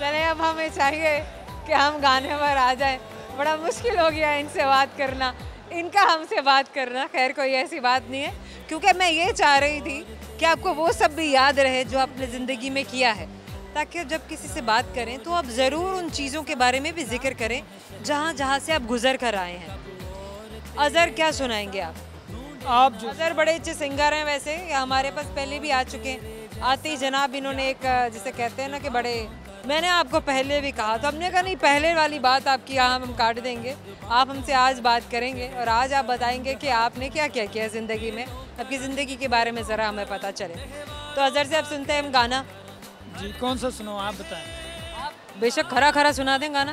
चले, अब हमें चाहिए कि हम गाने पर आ जाएं। बड़ा मुश्किल हो गया इनसे बात करना, इनका हमसे बात करना। खैर कोई ऐसी बात नहीं है, क्योंकि मैं ये चाह रही थी कि आपको वो सब भी याद रहे जो आपने ज़िंदगी में किया है, ताकि जब किसी से बात करें तो आप ज़रूर उन चीज़ों के बारे में भी जिक्र करें जहाँ से आप गुजर कर आए हैं। अज़हर, क्या सुनाएंगे आप? जो अज़हर बड़े अच्छे सिंगर हैं वैसे, हमारे पास पहले भी आ चुके हैं। आते ही जनाब इन्होंने एक, जिसे कहते हैं ना कि बड़े, मैंने आपको पहले भी कहा, तो हमने कहा नहीं, पहले वाली बात आपकी यहाँ हम काट देंगे, आप हमसे आज बात करेंगे और आज आप बताएंगे कि आपने क्या क्या किया ज़िंदगी में, आपकी ज़िंदगी के बारे में ज़रा हमें पता चले। तो अज़हर से आप सुनते हैं हम गाना। जी, कौन सा सुनो आप बताएं? आप बेशक खरा सुना दें गाना।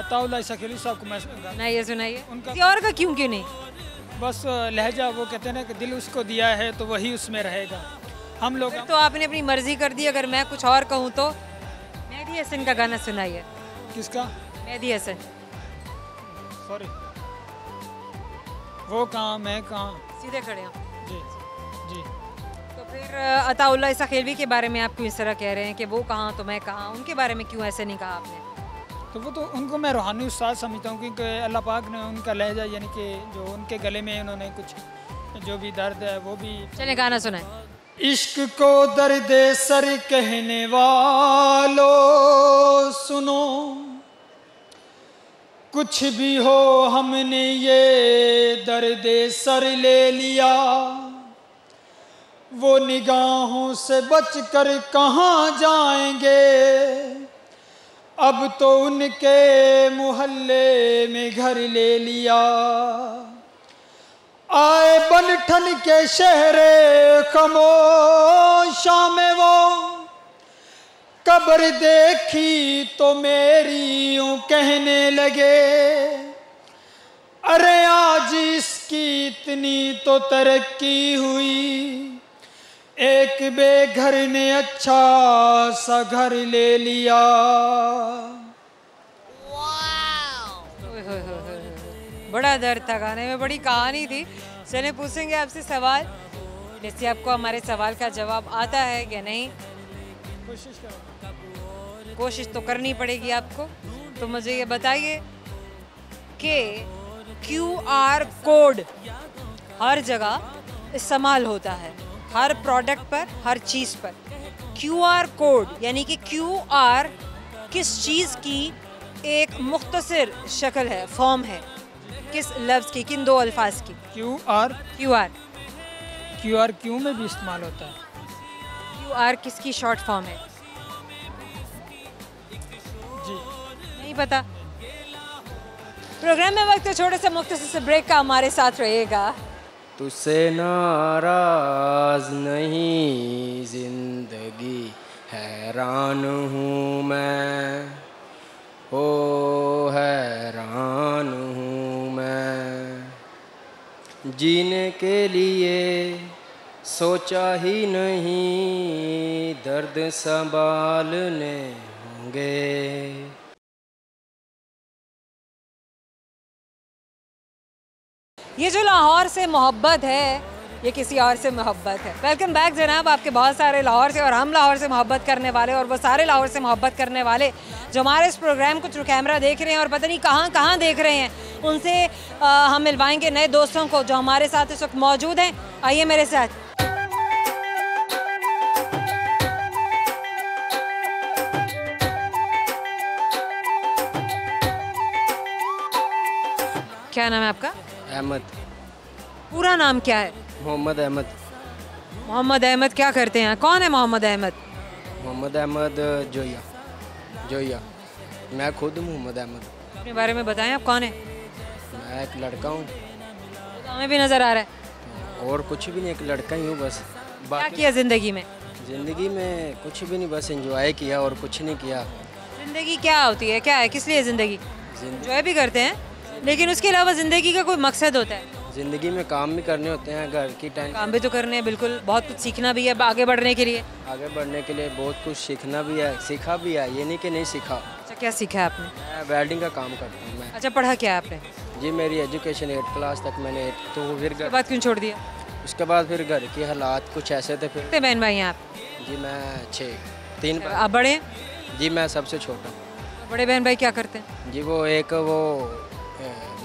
ताउला सखेली साहब को मैं सुनाइए। उनका किसी और का क्यों नहीं? बस लहजा, वो कहते हैं ना कि दिल उसको दिया है तो वही उसमें रहेगा। हम लोग तो आपने अपनी मर्जी कर दी, अगर मैं कुछ और कहूँ तो। मेहदी हसन का गाना सुनाइए। किसका? मेहदी हसन। सॉरी, वो कहाँ मैं कहाँ, सीधे खड़े हैं। जी। तो फिर अताउल्लाह ईसा खेलवी के बारे में आप क्यों इस तरह कह रहे हैं कि वो कहाँ तो मैं कहाँ, उनके बारे में क्यों ऐसे नहीं कहा आपने? तो वो तो उनको मैं रूहानी उस्ताद समझता हूँ, क्योंकि अल्लाह पाक ने उनका लहजा यानी कि जो उनके गले में उन्होंने कुछ जो भी दर्द है वो भी। चले गाना सुनाए। इश्क को दर्द सर कहने वालों सुनो, कुछ भी हो हमने ये दर्द सर ले लिया, वो निगाहों से बचकर कहाँ जाएंगे, अब तो उनके मोहल्ले में घर ले लिया। आए बनठन के शहरे खामोशा में वो, कब्र देखी तो मेरी यूं कहने लगे, अरे आज इसकी इतनी तो तरक्की हुई, एक बेघर ने अच्छा सा घर ले लिया। बड़ा दर्द था गाने में, बड़ी कहानी थी। चलिए पूछेंगे आपसे सवाल, जैसे आपको हमारे सवाल का जवाब आता है या नहीं। कोशिश तो करनी पड़ेगी आपको। तो मुझे ये बताइए कि QR कोड हर जगह इस्तेमाल होता है, हर प्रोडक्ट पर, हर चीज़ पर। QR कोड यानी कि QR किस चीज़ की एक मुख्तसर शक्ल है, फॉर्म है, किस लफ्ज़ की, किन दो अल्फाज की? QR क्यों में भी इस्तेमाल होता है। QR किसकी शॉर्ट फॉर्म है? जी नहीं पता। प्रोग्राम में वक्त है छोटे से मुख्तसर से ब्रेक का, हमारे साथ रहिएगा। तुझसे नाराज नहीं जिंदगी, हैरान हूँ मैं, ओ हैरान हूँ मैं, जीने के लिए सोचा ही नहीं, दर्द संभालने होंगे। ये जो लाहौर से मोहब्बत है, ये किसी और से मोहब्बत है। वेलकम बैक जनाब, आपके बहुत सारे लाहौर से, और हम लाहौर से मोहब्बत करने वाले, और वो सारे लाहौर से मोहब्बत करने वाले जो हमारे इस प्रोग्राम को थ्रू कैमरा देख रहे हैं और पता नहीं कहाँ कहाँ देख रहे हैं, उनसे हम मिलवाएंगे नए दोस्तों को जो हमारे साथ इस वक्त मौजूद हैं। आइए मेरे साथ। क्या नाम है आपका? अहमद। पूरा नाम क्या है? मोहम्मद अहमद। मोहम्मद अहमद क्या करते हैं? कौन है मोहम्मद अहमद? मोहम्मद अहमद जोया। मैं खुद मोहम्मद अहमद। अपने बारे में बताएं, आप कौन है? मैं एक लड़का हूँ। तो हमें भी नज़र आ रहा है। और कुछ भी नहीं, एक लड़का ही हूँ बस। क्या किया ज़िंदगी में? ज़िंदगी में कुछ भी नहीं, बस एंजॉय किया और कुछ नहीं किया। ज़िंदगी क्या होती है, क्या है, किस लिए ज़िंदगी? एंजॉय भी करते हैं, लेकिन उसके अलावा ज़िंदगी का कोई मकसद होता है? ज़िंदगी में काम भी करने होते हैं, घर की टाइम काम भी तो करने हैं, बिल्कुल। बहुत कुछ सीखना भी है आगे बढ़ने के लिए। आगे बढ़ने के लिए बहुत कुछ सीखना भी है, सीखा भी है, ये नहीं कि नहीं सीखा। अच्छा, क्या सीखा है आपने? मैं वेल्डिंग का काम करता हूँ मैं। अच्छा, पढ़ा क्या है आपने? जी मेरी एजुकेशन 8 क्लास तक मैंने, तो फिर उसके बाद क्यों छोड़ दिया? उसके बाद फिर घर के हालात कुछ ऐसे थे फिर। कितने बहन भाई हैं आप? जी मैं 3 आप बड़े हैं? जी मैं सबसे छोटा। बड़े बहन भाई क्या करते हैं? जी वो एक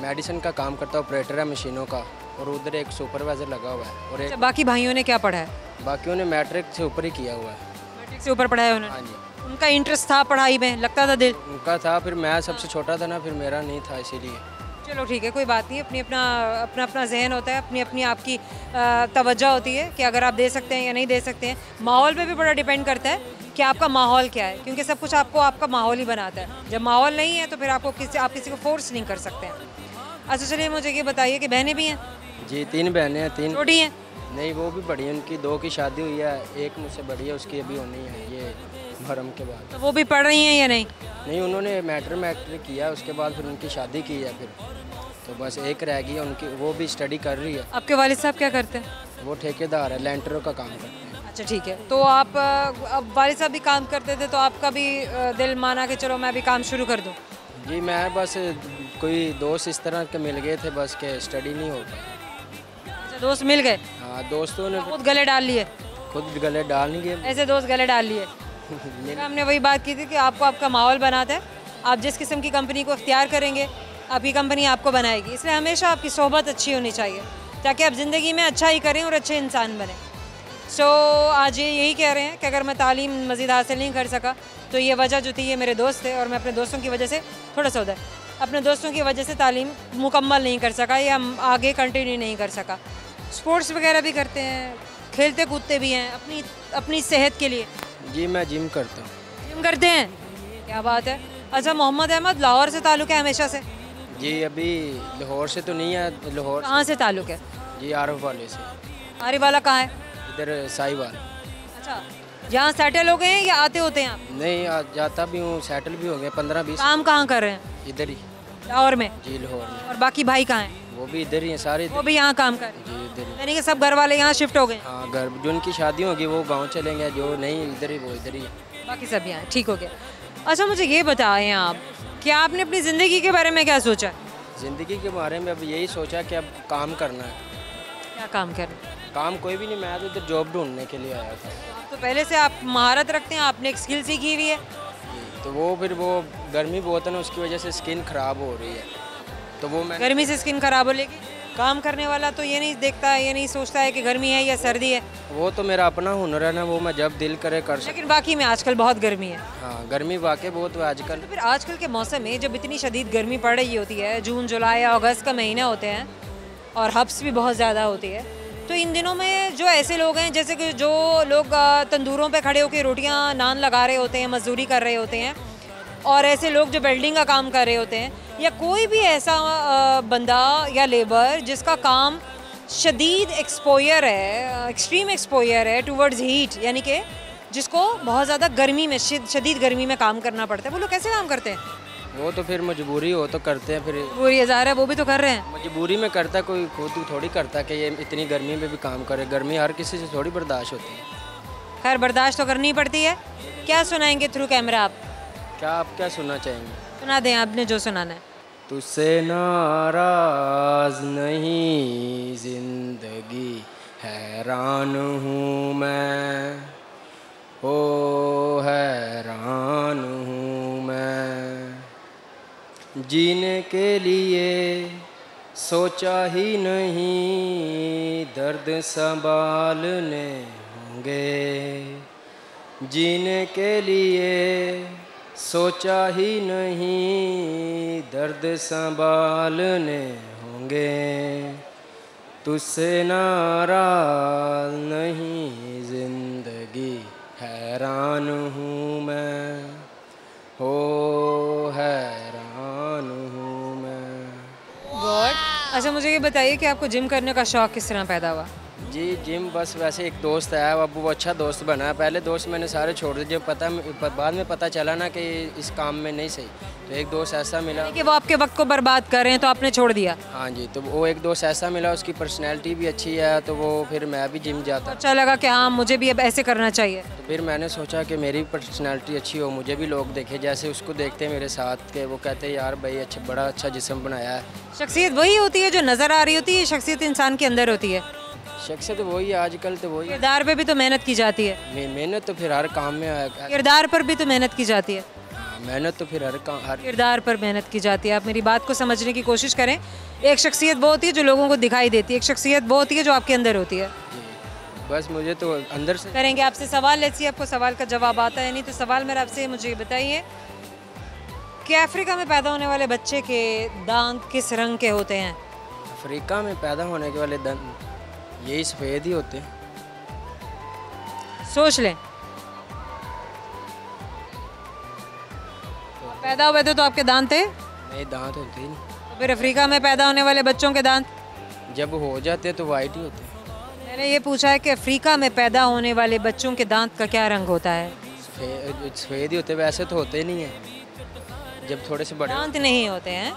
मेडिसिन का काम करता है, ऑपरेटर है मशीनों का, और उधर एक सुपरवाइज़र लगा हुआ है। और एक अच्छा, बाकी भाइयों ने क्या पढ़ा है? बाकियों ने मैट्रिक से ऊपर ही किया हुआ है। मैट्रिक से ऊपर पढ़ा है उन्होंने? हाँ जी। उनका इंटरेस्ट था पढ़ाई में, लगता था दिल? उनका था, फिर मैं सबसे छोटा था ना, फिर मेरा नहीं था, इसीलिए। चलो ठीक है, कोई बात नहीं। अपना जहन होता है, अपनी आपकी तवज्जो होती है कि अगर आप दे सकते हैं या नहीं दे सकते हैं। माहौल पे भी बड़ा डिपेंड करता है कि आपका माहौल क्या है, क्योंकि सब कुछ आपका माहौल ही बनाता है। जब माहौल नहीं है तो फिर आप किसी को फोर्स नहीं कर सकते हैं। अच्छा चलिए, मुझे ये बताइए कि बहनें भी हैं? जी 3 बहनें हैं। 3 छोटी हैं? नहीं, वो भी बड़ी हैं, उनकी 2 की शादी हुई है, एक मुझसे बड़ी है, उसकी अभी होनी है ये मुहर्रम के बाद। तो वो भी पढ़ रही हैं या नहीं? नहीं, उन्होंने मैट्रिक किया, उसके बाद फिर उनकी शादी की है, फिर तो बस एक रह गई है उनकी, वो भी स्टडी कर रही है। आपके वालिद साहब क्या करते हैं? वो ठेकेदार है, लेंटरों का काम करते हैं। अच्छा ठीक है, तो आप अब वालिद साहब भी काम करते थे तो आपका भी दिल माना कि चलो मैं भी काम शुरू कर दूँ? जी मैं बस कोई दोस्त इस तरह के मिल गए थे बस के स्टडी नहीं हो पाई। अच्छा, दोस्त मिल गए? हाँ, दोस्तों ने खुद गले डाल लिए? खुद गले डाल नहीं गए। ऐसे दोस्त गले डाल लिए? हमने वही बात की थी कि आपको आपका माहौल बनाता है, आप जिस किस्म की कंपनी को इख्तियार करेंगे आपकी कंपनी आपको बनाएगी, इसलिए हमेशा आपकी सोहबत अच्छी होनी चाहिए ताकि आप ज़िंदगी में अच्छा ही करें और अच्छे इंसान बने। सो आज ये यही कह रहे हैं कि अगर मैं तालीम मज़ीद हासिल नहीं कर सका तो ये वजह जो थी ये मेरे दोस्त थे, और मैं अपने दोस्तों की वजह से थोड़ा सा उधर अपने दोस्तों की वजह से तालीम मुकम्मल नहीं कर सका या आगे कंटिन्यू नहीं कर सका। स्पोर्ट्स वगैरह भी करते हैं, खेलते कूदते भी हैं अपनी सेहत के लिए। जी मैं जिम करता हूँ। जिम करते हैं, क्या बात है। अच्छा, मोहम्मद अहमद, लाहौर से ताल्लुक़ है हमेशा से? जी अभी लाहौर से तो नहीं है, लाहौर कहाँ से ताल्लुक़ है? जी आरफ वाले से। आरिफ वाला कहाँ है? इधर साहिवाल। अच्छा, यहाँ सेटल हो गए हैं या आते होते हैं आप? नहीं जाता भी हूँ, सेटल भी हो गए 15-20। काम कहाँ कर रहे हैं? इधर ही लाहौर में? जी लाहौर में। और बाकी भाई कहाँ हैं? वो भी इधर ही हैं सारे। वो भी यहाँ काम कर रहे हैं? जी इधर ही। यानी कि सब घर वाले यहाँ शिफ्ट हो गए? हाँ घर जो उनकी शादी होगी वो गांव चलेंगे, जो नहीं इधर ही वो इधर ही है। बाकी सब यहाँ ठीक हो गया। अच्छा मुझे ये बताएं आप, क्या आपने अपनी ज़िंदगी के बारे में क्या सोचा? ज़िंदगी के बारे में अब यही सोचा कि अब काम करना है। क्या काम करना? काम कोई भी नहीं, मैं तो इधर जॉब ढूंढने के लिए आया था। तो पहले से आप महारत रखते हैं, आपने एक स्किल सीखी हुई है? तो वो फिर वो गर्मी बहुत है ना, उसकी वजह से स्किन ख़राब हो रही है, तो वो मैं गर्मी से स्किन खराब हो लेगी। काम करने वाला तो ये नहीं देखता है, ये नहीं सोचता है कि गर्मी है या सर्दी है। वो तो मेरा अपना हुनर है ना, वो मैं जब दिल करे कर सकता। लेकिन बाकी में आजकल बहुत गर्मी है। हाँ गर्मी वाकई बहुत है आजकल। तो फिर आजकल के मौसम में जब इतनी शदीद गर्मी पड़ रही होती है, जून जुलाई या अगस्त का महीना होते हैं और हब्स भी बहुत ज़्यादा होती है, तो इन दिनों में जो ऐसे लोग हैं जैसे कि जो लोग तंदूरों पे खड़े होकर रोटियां नान लगा रहे होते हैं, मजदूरी कर रहे होते हैं, और ऐसे लोग जो बिल्डिंग का काम कर रहे होते हैं, या कोई भी ऐसा बंदा या लेबर जिसका काम शदीद एक्सपोयर है, एक्सट्रीम एक्सपोयर है टूवर्ड्स हीट, यानी कि जिसको बहुत ज़्यादा गर्मी में शदीद गर्मी में काम करना पड़ता है, वो लोग कैसे काम करते हैं? वो तो फिर मजबूरी हो तो करते हैं, फिर पूरी हज़ार है वो भी तो कर रहे हैं। मजबूरी में करता है, कोई खुद थोड़ी करता कि ये इतनी गर्मी में भी काम करे। गर्मी हर किसी से थोड़ी बर्दाश्त होती है। खैर बर्दाश्त तो करनी पड़ती है। क्या सुनाएंगे थ्रू कैमरा आप? क्या आप क्या सुनना चाहेंगे? सुना दें आपने जो सुनाना है। तुझसे नाराज नहीं जिंदगी, हैरान हूँ मैं, ओ हैरान हूँ मैं। जीने के लिए सोचा ही नहीं, दर्द संभालने होंगे। जीने के लिए सोचा ही नहीं, दर्द संभालने होंगे। तुझसे नाराज नहीं जिंदगी, हैरान हूँ मैं, हो हैरान हूँ मैं। गॉड। अच्छा मुझे ये बताइए कि आपको जिम करने का शौक़ किस तरह पैदा हुआ? जी जिम बस वैसे एक दोस्त है, अब वो अच्छा दोस्त बना है। पहले दोस्त मैंने सारे छोड़ दिए, जब बाद में पता चला ना कि इस काम में नहीं सही, तो एक दोस्त ऐसा मिला कि वो आपके वक्त को बर्बाद कर रहे हैं तो आपने छोड़ दिया। हाँ जी, तो वो एक दोस्त ऐसा मिला, उसकी पर्सनैलिटी भी अच्छी है, तो वो फिर मैं भी जिम जाता। अच्छा लगा कि हाँ मुझे भी अब ऐसे करना चाहिए। तो फिर मैंने सोचा कि मेरी पर्सनैलिटी अच्छी हो, मुझे भी लोग देखे जैसे उसको देखते मेरे साथ के, वो कहते यार भाई अच्छा बड़ा अच्छा जिस्म बनाया है। शख्सियत वही होती है जो नज़र आ रही होती है, शख्सियत इंसान के अंदर होती है। शख्सियत वही है, आजकल तो वही। किरदार पे भी तो मेहनत की जाती है। मेहनत तो फिर हर काम में है। किरदार पर भी तो मेहनत की जाती है। मेहनत तो फिर हर किरदार पर मेहनत की जाती है। आप मेरी बात को समझने की कोशिश करें। एक शख्सियत वो होती है जो लोगों को दिखाई देती है, एक शख्सियत वो होती है जो आपके अंदर होती है। बस मुझे तो अंदर से करेंगे आपसे सवाल, लेट्स सी आपको सवाल का जवाब आता है नहीं। तो सवाल मेरा आपसे, मुझे बताइए कि अफ्रीका में पैदा होने वाले बच्चे के दांत किस रंग के होते हैं? अफ्रीका में पैदा होने के वाले दांत यही सफ़ेद ही होते हैं। सोच लें। पैदा हुए थे तो आपके दांत थे? नहीं, दांत होते ही नहीं। तो फिर अफ्रीका में पैदा होने वाले बच्चों के दांत जब हो जाते तो वाइट ही होते हैं। मैंने ये पूछा है कि अफ्रीका में पैदा होने वाले बच्चों के दांत का क्या रंग होता है? सफ़ेद ही होते, वैसे तो होते नहीं हैं। जब थोड़े से बड़े दांत नहीं होते हैं।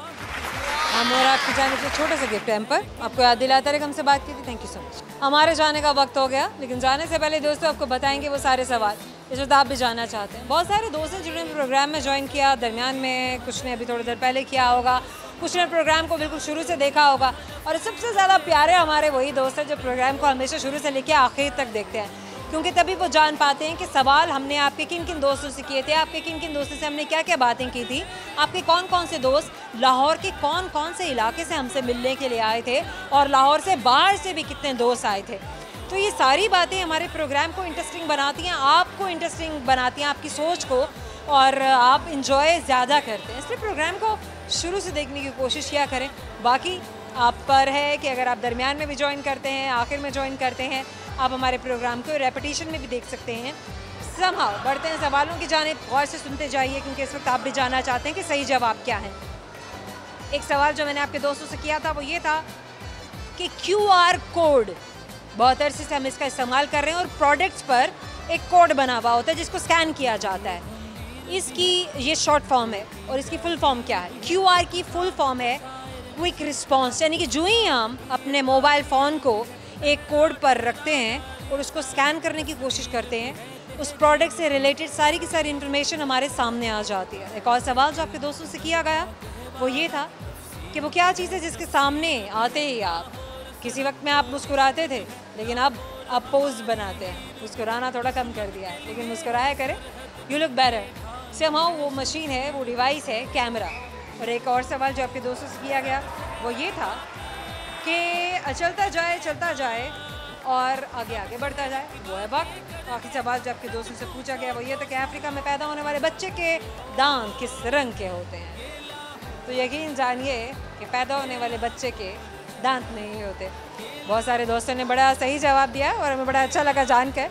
हम और आपकी जाने से छोटे से गिफ्ट है पर आपको याद दिलाता रहे, हमसे बात की थी। Thank you so much. हमारे जाने का वक्त हो गया, लेकिन जाने से पहले दोस्तों आपको बताएंगे वो सारे सवाल इस वक्त आप भी जानना चाहते हैं। बहुत सारे दोस्त हैं जिन्होंने प्रोग्राम में ज्वाइन किया, दरमियान में कुछ ने अभी थोड़ी देर पहले किया होगा, कुछ ने प्रोग्राम को बिल्कुल शुरू से देखा होगा, और सबसे ज़्यादा प्यारे हमारे वही दोस्त हैं जो प्रोग्राम को हमेशा शुरू से लेकर आखिर तक देखते हैं। क्योंकि तभी वो जान पाते हैं कि सवाल हमने आपके किन किन दोस्तों से किए थे, आपके किन किन दोस्तों से हमने क्या क्या बातें की थी, आपके कौन कौन से दोस्त लाहौर के कौन कौन से इलाके से हमसे मिलने के लिए आए थे और लाहौर से बाहर से भी कितने दोस्त आए थे। तो ये सारी बातें हमारे प्रोग्राम को इंटरेस्टिंग बनाती हैं, आपको इंटरेस्टिंग बनाती हैं, आपकी सोच को, और आप इंजॉय ज़्यादा करते हैं। इसलिए प्रोग्राम को शुरू से देखने की कोशिश किया करें। बाकी आप पर है कि अगर आप दरमियान में भी ज्वाइन करते हैं, आखिर में ज्वाइन करते हैं, आप हमारे प्रोग्राम को रेपिटेशन में भी देख सकते हैं। समहाउ बढ़ते हैं सवालों की जानिब, गौर से सुनते जाइए क्योंकि इस वक्त आप भी जानना चाहते हैं कि सही जवाब क्या है। एक सवाल जो मैंने आपके दोस्तों से किया था वो ये था कि QR कोड, बहुत अरसे से हम इसका इस्तेमाल कर रहे हैं और प्रोडक्ट्स पर एक कोड बना हुआ होता है जिसको स्कैन किया जाता है। इसकी ये शॉर्ट फॉर्म है और इसकी फुल फॉर्म क्या है? QR की फुल फॉर्म है क्विक रिस्पॉन्स, यानी कि जो ही हम अपने मोबाइल फ़ोन को एक कोड पर रखते हैं और उसको स्कैन करने की कोशिश करते हैं, उस प्रोडक्ट से रिलेटेड सारी की सारी इन्फॉर्मेशन हमारे सामने आ जाती है। एक और सवाल जो आपके दोस्तों से किया गया वो ये था कि वो क्या चीज़ है जिसके सामने आते ही आप, किसी वक्त में आप मुस्कुराते थे लेकिन अब आप पोज बनाते हैं, मुस्कुराना थोड़ा कम कर दिया है लेकिन मुस्कुराया करें, यू लुक बेटर। समहाउ वो मशीन है, वो डिवाइस है कैमरा। और एक और सवाल जो आपके दोस्तों से किया गया वो ये था कि चलता जाए और आगे आगे बढ़ता जाए, वो है वक्त। आखिरी सवाल जो आपके दोस्तों से पूछा गया वो ये था कि अफ्रीका में पैदा होने वाले बच्चे के दांत किस रंग के होते हैं? तो यकीन जानिए कि पैदा होने वाले बच्चे के दांत नहीं होते। बहुत सारे दोस्तों ने बड़ा सही जवाब दिया और हमें बड़ा अच्छा लगा जानकर,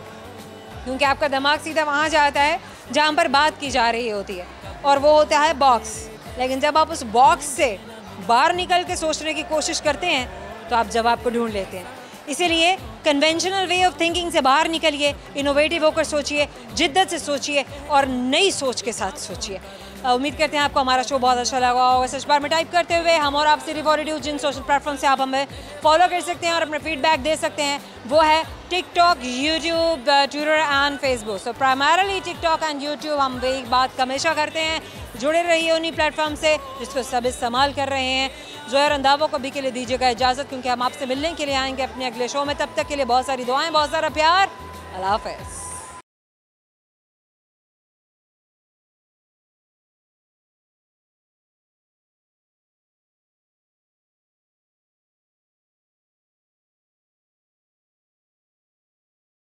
क्योंकि आपका दिमाग सीधा वहाँ जाता है जहाँ पर बात की जा रही होती है और वो होता है बॉक्स। लेकिन जब आप उस बॉक्स से बाहर निकल के सोचने की कोशिश करते हैं तो आप जवाब को ढूंढ लेते हैं। इसीलिए कन्वेंशनल वे ऑफ थिंकिंग से बाहर निकलिए, इनोवेटिव होकर सोचिए, जिद्दत से सोचिए और नई सोच के साथ सोचिए। उम्मीद करते हैं आपको हमारा शो बहुत अच्छा लगा होगा। सर्च बार में टाइप करते हुए हम और आप सिर्फ और जिन सोशल प्लेटफॉर्म से आप हमें फॉलो कर सकते हैं और अपना फीडबैक दे सकते हैं वो है TikTok, YouTube, Twitter and Facebook. So primarily TikTok and YouTube. हम वही बात हमेशा करते हैं, जुड़े रहिए उन्हीं प्लेटफॉर्म से जिसको सब इस्तेमाल कर रहे हैं। ज़ोहर रंधावा को भी के लिए दीजिएगा इजाज़त, क्योंकि हम आपसे मिलने के लिए आएंगे अपने अगले शो में। तब तक के लिए बहुत सारी दुआएं, बहुत सारा प्यार। अल्लाह हाफ़िज़।